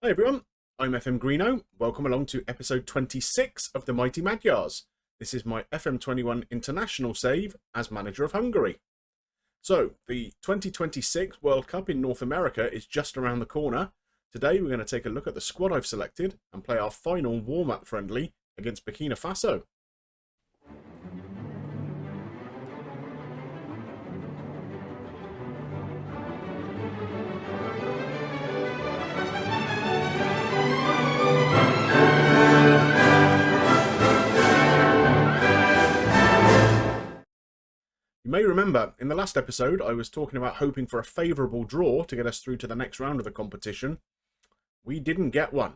Hi everyone, I'm FMGreeno. Welcome along to episode 26 of the Mighty Magyars. This is my FM21 international save as manager of Hungary. So, the 2026 World Cup in North America is just around the corner. Today we're going to take a look at the squad I've selected and play our final warm-up friendly against Burkina Faso. You may remember, in the last episode, I was talking about hoping for a favourable draw to get us through to the next round of the competition. We didn't get one.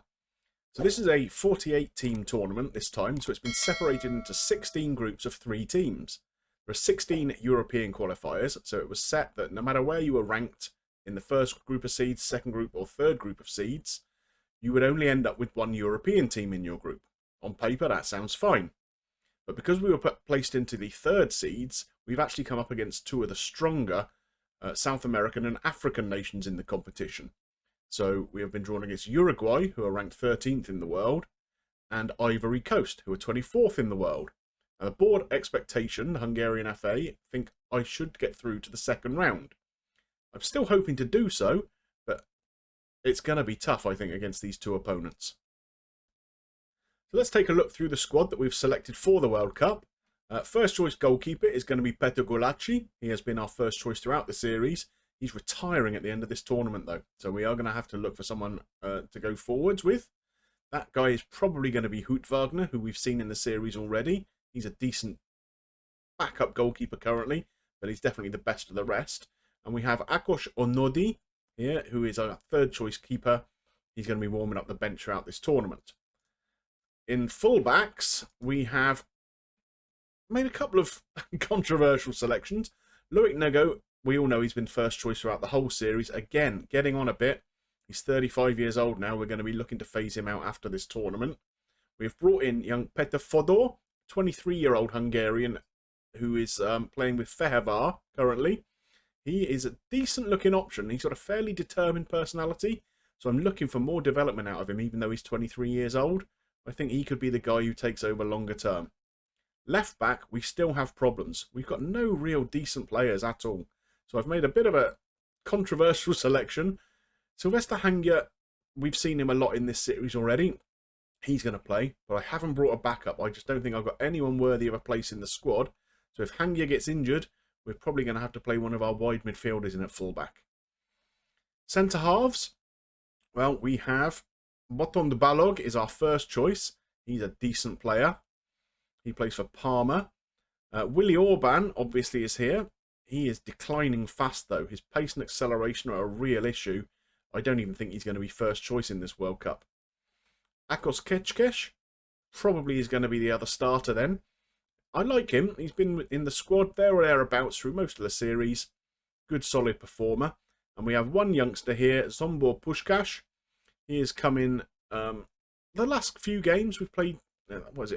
So this is a 48-team tournament this time, so it's been separated into 16 groups of 3 teams. There are 16 European qualifiers, so it was set that no matter where you were ranked in the first group of seeds, second group or third group of seeds, you would only end up with one European team in your group. On paper, that sounds fine. But because we were placed into the third seeds, we've actually come up against 2 of the stronger South American and African nations in the competition. So we have been drawn against Uruguay, who are ranked 13th in the world, and Ivory Coast, who are 24th in the world. Now, the board expectation, the Hungarian FA, think I should get through to the second round. I'm still hoping to do so, but it's going to be tough, I think, against these 2 opponents. So let's take a look through the squad that we've selected for the World Cup. First choice goalkeeper is going to be Petr Golaci. He has been our first choice throughout the series. He's retiring at the end of this tournament though, so we are going to have to look for someone to go forwards with. That guy is probably going to be Hoot Wagner, who we've seen in the series already. He's a decent backup goalkeeper currently, but he's definitely the best of the rest. And we have Akos Onodi here, who is our third choice keeper. He's going to be warming up the bench throughout this tournament. In fullbacks, we have made a couple of controversial selections. Loic Nego, we all know he's been first choice throughout the whole series. Again, getting on a bit. He's 35 years old now. We're going to be looking to phase him out after this tournament. We've brought in young Petr Fodor, 23-year-old Hungarian, who is playing with Fehérvár currently. He is a decent-looking option. He's got a fairly determined personality, so I'm looking for more development out of him, even though he's 23 years old. I think he could be the guy who takes over longer term. Left back, we still have problems. We've got no real decent players at all. So I've made a bit of a controversial selection. Sylvester Hangya, we've seen him a lot in this series already. He's going to play, but I haven't brought a backup. I just don't think I've got anyone worthy of a place in the squad. So if Hangya gets injured, we're probably going to have to play one of our wide midfielders in at fullback. Centre halves, well, we have Botond Balog is our first choice. He's a decent player. He plays for Parma. Willy Orban, obviously, is here. He is declining fast, though. His pace and acceleration are a real issue. I don't even think he's going to be first choice in this World Cup. Akos Kecskes probably is going to be the other starter then. I like him. He's been in the squad there or thereabouts through most of the series. Good, solid performer. And we have one youngster here, Zsombor Puskás. He has come in the last few games. We've played,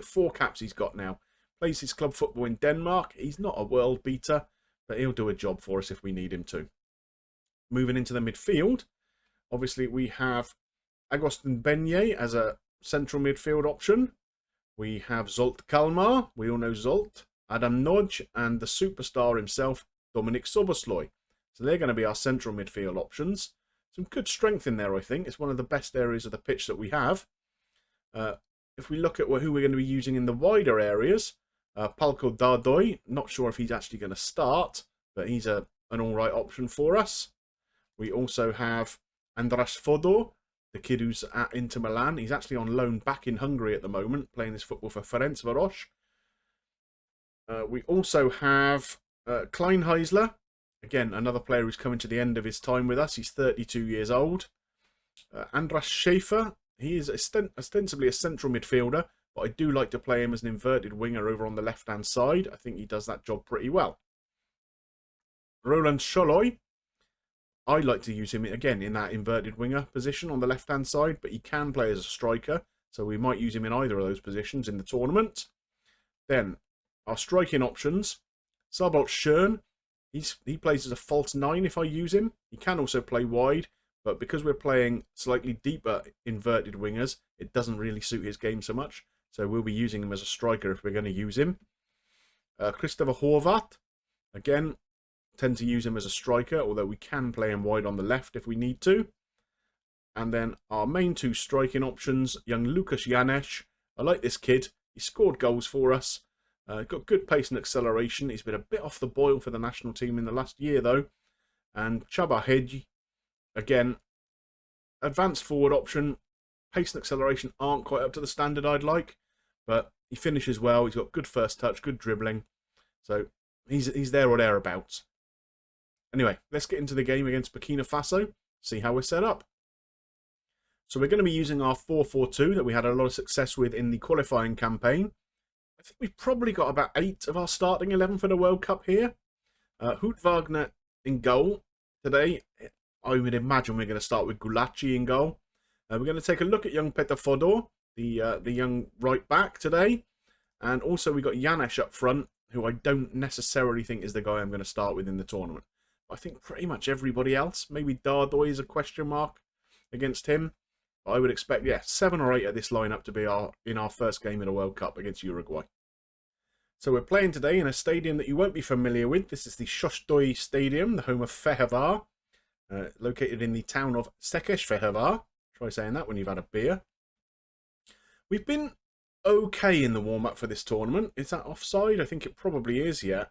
4 caps he's got now. Plays his club football in Denmark. He's not a world beater, but he'll do a job for us if we need him to. Moving into the midfield, obviously we have Agustin Beignet as a central midfield option. We have Zsolt Kalmar. We all know Zsolt. Adam Nagy and the superstar himself, Dominik Szoboszlai. So they're going to be our central midfield options. Some good strength in there, I think. It's one of the best areas of the pitch that we have. If we look at who we're going to be using in the wider areas, Palko Dardoi, not sure if he's actually going to start, but he's an all-right option for us. We also have Andras Fodor, the kid who's at Inter Milan. He's actually on loan back in Hungary at the moment, playing his football for Ferencváros. We also have Kleinheisler. Again, another player who's coming to the end of his time with us. He's 32 years old. Andras Schäfer. He is ostensibly a central midfielder, but I do like to play him as an inverted winger over on the left-hand side. I think he does that job pretty well. Roland Scholloy. I like to use him, again, in that inverted winger position on the left-hand side, but he can play as a striker, so we might use him in either of those positions in the tournament. Then, our striking options. Sabalt Schön. He plays as a false 9 if I use him. He can also play wide, but because we're playing slightly deeper inverted wingers, it doesn't really suit his game so much. So we'll be using him as a striker if we're going to use him. Christopher Horvath, again, tend to use him as a striker, although we can play him wide on the left if we need to. And then our main two striking options, young Lukas Janes. I like this kid. He scored goals for us. Got good pace and acceleration. He's been a bit off the boil for the national team in the last year, though. And Chaba Hedji, again, advanced forward option. Pace and acceleration aren't quite up to the standard I'd like, but he finishes well. He's got good first touch, good dribbling. So he's there or thereabouts. Anyway, let's get into the game against Burkina Faso, see how we're set up. So we're going to be using our 4-4-2 that we had a lot of success with in the qualifying campaign. I think we've probably got about 8 of our starting 11 for the World Cup here. Hoot Wagner in goal today. I would imagine we're going to start with Gulaci in goal. We're going to take a look at young Peter Fodor, the young right back today. And also we got Janes up front, who I don't necessarily think is the guy I'm going to start with in the tournament. I think pretty much everybody else. Maybe Dardoy is a question mark against him. But I would expect, yeah, 7 or 8 of this lineup to be in our first game in the World Cup against Uruguay. So we're playing today in a stadium that you won't be familiar with. This is the Shoshdoy Stadium, the home of Fehervar, located in the town of Székesfehérvár. Try saying that when you've had a beer. We've been okay in the warm-up for this tournament. Is that offside? I think it probably is, yeah.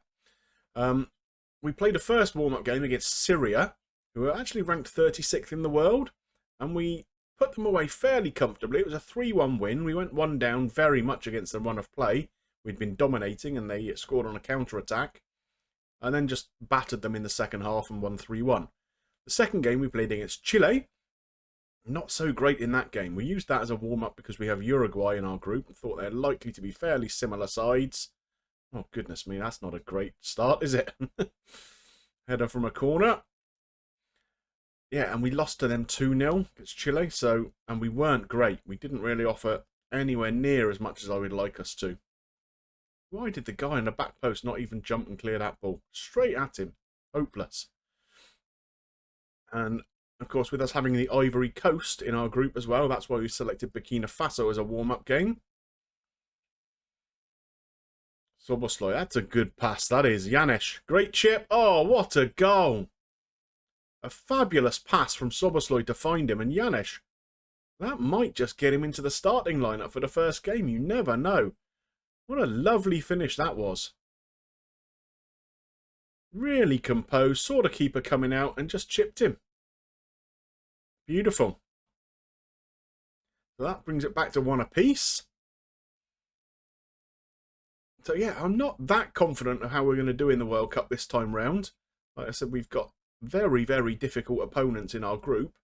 We played a first warm-up game against Syria, who are actually ranked 36th in the world, and we put them away fairly comfortably. It was a 3-1 win. We went 1 down very much against the run of play. We'd been dominating, and they scored on a counter-attack, and then just battered them in the second half and won 3-1. The second game we played against Chile. Not so great in that game. We used that as a warm-up because we have Uruguay in our group and thought they're likely to be fairly similar sides. Oh, goodness me, that's not a great start, is it? Header from a corner. Yeah, and we lost to them 2-0 against Chile, and we weren't great. We didn't really offer anywhere near as much as I would like us to. Why did the guy in the back post not even jump and clear that ball? Straight at him. Hopeless. And, of course, with us having the Ivory Coast in our group as well, that's why we selected Burkina Faso as a warm-up game. Sobosloy, that's a good pass, that is. Janes, great chip. Oh, what a goal. A fabulous pass from Sobosloy to find him. And Janes, that might just get him into the starting lineup for the first game. You never know. What a lovely finish that was. Really composed, saw the keeper coming out and just chipped him. Beautiful. So that brings it back to 1 apiece. So yeah, I'm not that confident of how we're going to do in the World Cup this time round. Like I said, we've got very, very difficult opponents in our group.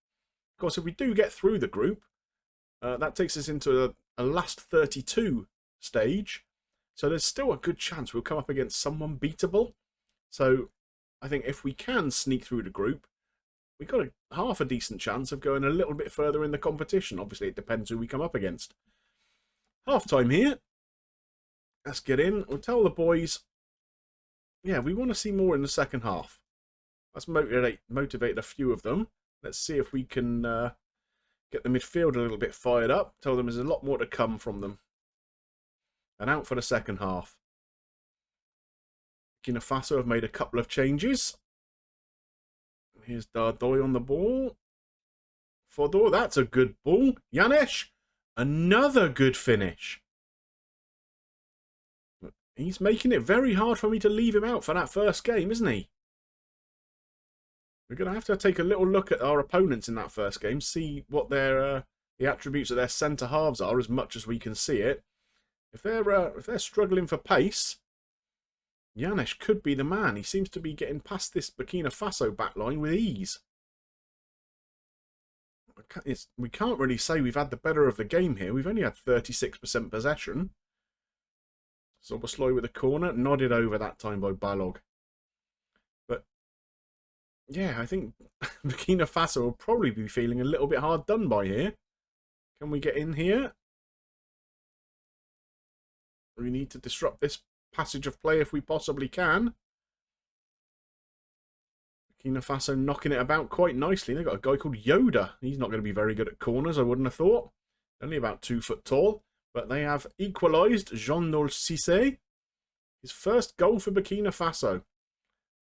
Of course, if we do get through the group, that takes us into a last 32 stage. So there's still a good chance we'll come up against someone beatable. So I think if we can sneak through the group, we've got half a decent chance of going a little bit further in the competition. Obviously, it depends who we come up against. Half time here. Let's get in. We'll tell the boys, yeah, we want to see more in the second half. Let's motivate a few of them. Let's see if we can get the midfield a little bit fired up. Tell them there's a lot more to come from them. And out for the second half. Burkina Faso have made a couple of changes. Here's Dardoy on the ball. Fodor, that's a good ball. Janes, another good finish. He's making it very hard for me to leave him out for that first game, isn't he? We're going to have to take a little look at our opponents in that first game, see what their the attributes of their centre halves are as much as we can see it. If they're struggling for pace, Janes could be the man. He seems to be getting past this Burkina Faso backline with ease. We can't really say we've had the better of the game here. We've only had 36% possession. Sobosloy with a corner, nodded over that time by Balog. But yeah, I think Burkina Faso will probably be feeling a little bit hard done by here. Can we get in here? We need to disrupt this passage of play if we possibly can. Burkina Faso knocking it about quite nicely. They've got a guy called Yoda. He's not going to be very good at corners, I wouldn't have thought. Only about 2 foot tall. But they have equalised Jean-Noël Cissé. His first goal for Burkina Faso.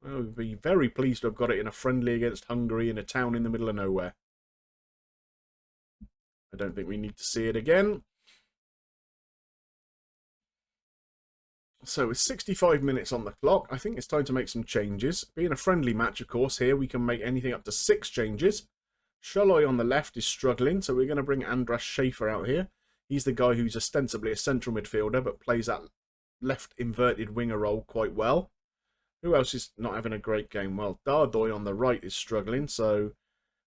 Well, we'd be very pleased to have got it in a friendly against Hungary in a town in the middle of nowhere. I don't think we need to see it again. So with 65 minutes on the clock, I think it's time to make some changes. Being a friendly match, of course, here we can make anything up to 6 changes. Shaloi on the left is struggling, so we're going to bring Andras Schaefer out here. He's the guy who's ostensibly a central midfielder, but plays that left inverted winger role quite well. Who else is not having a great game? Well, Dardoy on the right is struggling, so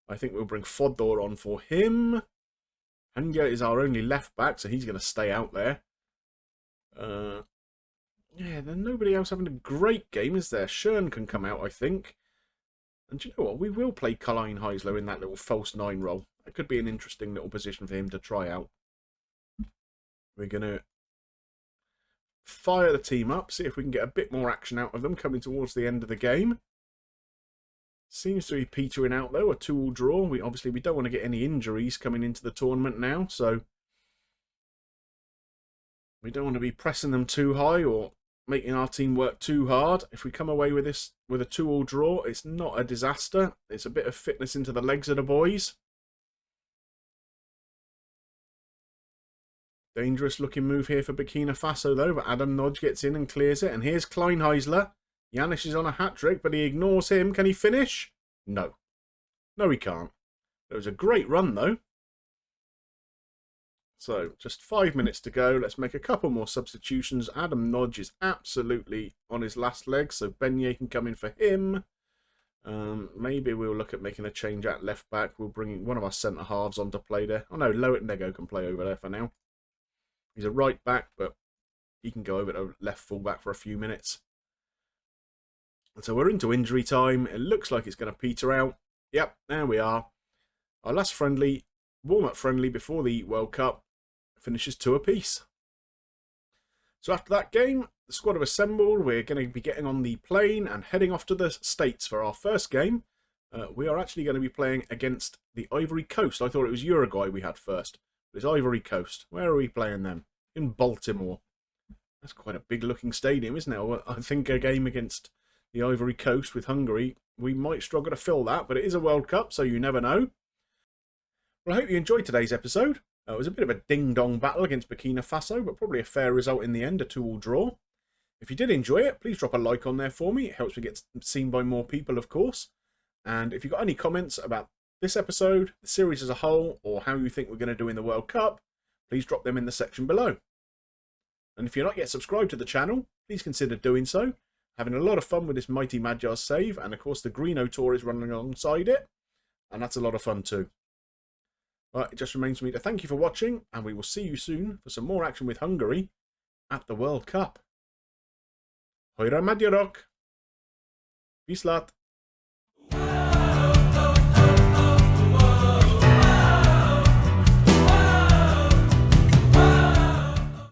I think we'll bring Fodor on for him. Hanya is our only left back, so he's going to stay out there. Yeah, there's nobody else having a great game, is there? Schön can come out, I think. And do you know what? We will play Klein Heisler in that little false 9 role. That could be an interesting little position for him to try out. We're going to fire the team up, see if we can get a bit more action out of them coming towards the end of the game. Seems to be petering out, though. A 2-2 draw. We don't want to get any injuries coming into the tournament now, so we don't want to be pressing them too high or making our team work too hard. If we come away with this with a 2-2 draw, it's not a disaster. It's a bit of fitness into the legs of the boys. Dangerous looking move here for Burkina Faso though, but Adam Nodge gets in and clears it. And here's Kleinheisler. Janisch is on a hat-trick, but he ignores him. Can he finish? No. No, he can't. It was a great run though. So, just 5 minutes to go. Let's make a couple more substitutions. Adam Nodge is absolutely on his last leg, so Beignet can come in for him. Maybe we'll look at making a change at left back. We'll bring one of our centre halves on to play there. Oh no, Loic Nego can play over there for now. He's a right back, but he can go over to left full back for a few minutes. So we're into injury time. It looks like it's going to peter out. Yep, there we are. Our last friendly, warm-up friendly before the World Cup, finishes 2 apiece. So after that game, the squad have assembled. We're going to be getting on the plane and heading off to the States for our first game. We are actually going to be playing against the Ivory Coast. I thought it was Uruguay we had first. But it's Ivory Coast. Where are we playing them? In Baltimore. That's quite a big looking stadium, isn't it? I think a game against the Ivory Coast with Hungary, we might struggle to fill that, but it is a World Cup, so you never know. Well, I hope you enjoyed today's episode. It was a bit of a ding-dong battle against Burkina Faso, but probably a fair result in the end, a 2-2 draw. If you did enjoy it, please drop a like on there for me. It helps me get seen by more people, of course. And if you've got any comments about this episode, the series as a whole, or how you think we're going to do in the World Cup, please drop them in the section below. And if you're not yet subscribed to the channel, please consider doing so. Having a lot of fun with this Mighty Magyars save, and of course the Greeno tour is running alongside it, and that's a lot of fun too. Well, it just remains for me to thank you for watching, and we will see you soon for some more action with Hungary at the World Cup. Hojra Magyarok! Viszlát!